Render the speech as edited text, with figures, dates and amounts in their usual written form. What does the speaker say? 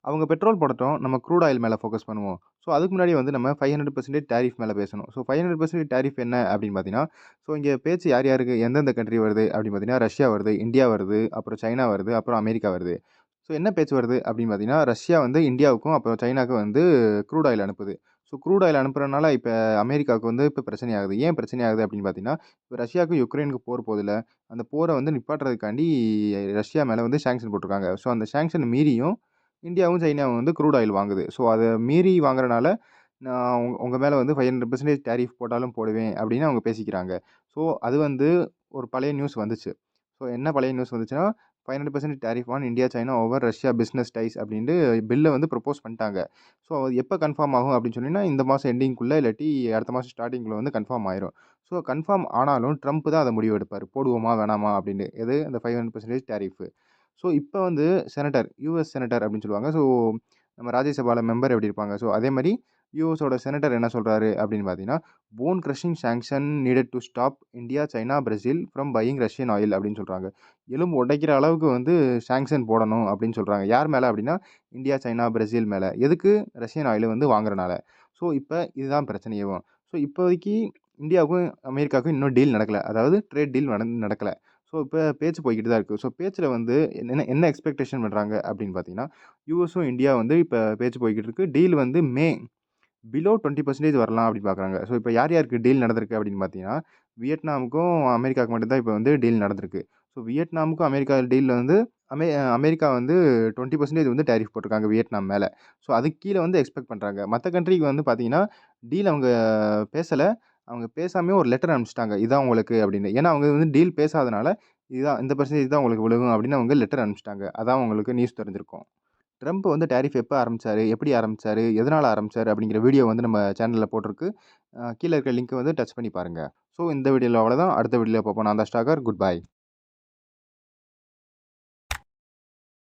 அவங்க பெட்ரோல் போடட்டும். நம்ம crude oil மேல ஃபோக்கஸ் பண்ணுவோம். ஸோ அதுக்கு முன்னாடி வந்து நம்ம 500% டாரிஃப் மேல பேசணும். ஸோ 500% டாரிஃப் என்ன அப்படின்னு பார்த்தீங்கன்னா, ஸோ இங்க பேச்சு யார் யாருக்கு எந்தெந்த கண்ட்ரி வருது அப்படின்னு பார்த்தீங்கன்னா, ரஷ்யா வருது, இந்தியா வருது, அப்புறம் சைனா வருது, அப்புறம் அமெரிக்கா வருது. ஸோ என்ன பேச்சு வருது அப்படின்னு பார்த்தீங்கன்னா, ரஷ்யா வந்து இந்தியாவுக்கும், அப்புறம் சைனாக்கும் வந்து க்ரூட் ஆயில் அனுப்புது. ஸோ க்ரூட் ஆயில் அனுப்புறனால இப்ப அமெரிக்காவுக்கு வந்து இப்ப பிரச்சனை ஆகுது. ஏன் பிரச்சனை ஆகுது அப்படின்னு பார்த்தீங்கன்னா, இப்ப ரஷ்யாவுக்கும் யுக்ரைனுக்கும் போர் போதுல்ல. அந்த போர வந்து நிப்பாட்டுறதுக்காண்டி ரஷ்யா மேல வந்து சாங்ஷன் போட்டுருக்காங்க. ஸோ அந்த சாங்ஷன் மீறியும் இந்தியாவும், சைனாவும் வந்து க்ரூட் ஆயில் வாங்குது. ஸோ அத மீறி வாங்குறனால, நான் உங்க மேல வந்து 500% டாரிஃப் போட்டாலும் போடுவேன் அப்படின்னு அவங்க பேசிக்கிறாங்க. ஸோ அது வந்து ஒரு பழைய நியூஸ் வந்துச்சு. ஸோ என்ன பழைய நியூஸ் வந்துச்சுன்னா, 500% tariff on India, China over Russia business ties அப்படின்ட்டு பில்ல வந்து ப்ரொப்போஸ் பண்ணிட்டாங்க. ஸோ அது எப்ப கன்ஃபார்ம் ஆகும் அப்படின்னு சொன்னீங்கன்னா, இந்த மாசம் எண்டிங்குள்ள இல்லாட்டி அடுத்த மாசம் ஸ்டார்ட்டிங்குள்ள வந்து கன்ஃபார்ம் ஆயிரும். ஸோ கன்ஃபார்ம் ஆனாலும் ட்ரம்ப் தான் அத முடிவு எடுப்பாரு. போடுவோமா? வேணாமா? அப்படின்னு. எது? அந்த 500% டாரிஃப். ஸோ இப்ப வந்து யுஎஸ் செனட்டர் அப்படின்னு சொல்லுவாங்க. ஸோ நம்ம ராஜ்யசபால மெம்பர் எப்படி இருப்பாங்க? ஸோ அதே மாரி யுஎஸோட செனட்டர் என்ன சொல்றாரு அப்படின்னு பார்த்தீங்கன்னா, bone crushing sanction needed to stop India, China, Brazil from buying Russian oil அப்படின்னு சொல்றாங்க. எலும்பு உடைக்கிற அளவுக்கு வந்து சாங்ஷன் போடணும் அப்படின்னு சொல்றாங்க. யார் மேல அப்படின்னா, இந்தியா, சைனா, பிரேசில் மேல. எதுக்கு? ரஷ்யன் ஆயில வந்து வாங்குறனால. ஸோ இப்ப இதுதான் பிரச்சனையேவும். ஸோ இப்போதைக்கு இந்தியாவுக்கும், அமெரிக்காவுக்கும் இன்னும் டீல் நடக்கல. அதாவது ட்ரேட் டீல் நடக்கல. ஸோ இப்ப பேச்சு போய்க்கிட்டு தான் இருக்கு. ஸோ பேச்சுல வந்து என்ன என்ன எக்ஸ்பெக்டேஷன் பண்றாங்க அப்படின்னு பார்த்தீங்கன்னா, யுஎஸும் இந்தியா வந்து இப்ப பேச்சு போய்க்கிட்டு இருக்கு. டீல் வந்து பிலோ 20% வரலாம் அப்படின்னு பார்க்குறாங்க. ஸோ இப்ப யார் யாருக்கு டீல் நடந்திருக்கு அப்படின்னு பார்த்தீங்கன்னா, வியட்நாமுக்கும், அமெரிக்காவுக்கு மட்டும் தான் இப்ப வந்து டீல் நடந்திருக்கு. ஸோ வியட்நாமுக்கும் அமெரிக்கா டீல்ல வந்து அமெரிக்கா வந்து 20% வந்து டாரிஃப் போட்டிருக்காங்க வியட்நாம் மேல. ஸோ அதுக்கு கீழ வந்து எக்ஸ்பெக்ட் பண்றாங்க. மத்த கண்ட்ரிக்கு வந்து பார்த்தீங்கன்னா, டீல் அவங்க பேசல. அவங்க பேசாமயே ஒரு லெட்டர் அனுப்பிச்சுட்டாங்க. இதான் உங்களுக்கு அப்படின்னு. ஏன்னா அவங்க வந்து டீல் பேசாதனால, இதுதான் இந்த பெர்சன்டேஜ் தான் உங்களுக்கு விழுகும் அப்படின்னு அவங்க லெட்டர் அனுப்பிச்சுட்டாங்க. அதான் உங்களுக்கு நியூஸ் தெரிஞ்சிருக்கும். ட்ரம்ப் வந்து டாரிஃப் எப்ப ஆரம்பிச்சாரு? எப்படி ஆரம்பிச்சாரு? எதனால ஆரம்பிச்சாரு? அப்படிங்கிற வீடியோ வந்து நம்ம சேனல்ல போட்டிருக்கு. கீழ இருக்க லிங்க்க வந்து டச் பண்ணி பாருங்க. ஸோ இந்த வீடியோல அவ்வளோதான். அடுத்த வீடியோல பார்ப்போம். நான் தான் ஸ்டாகர். Good bye.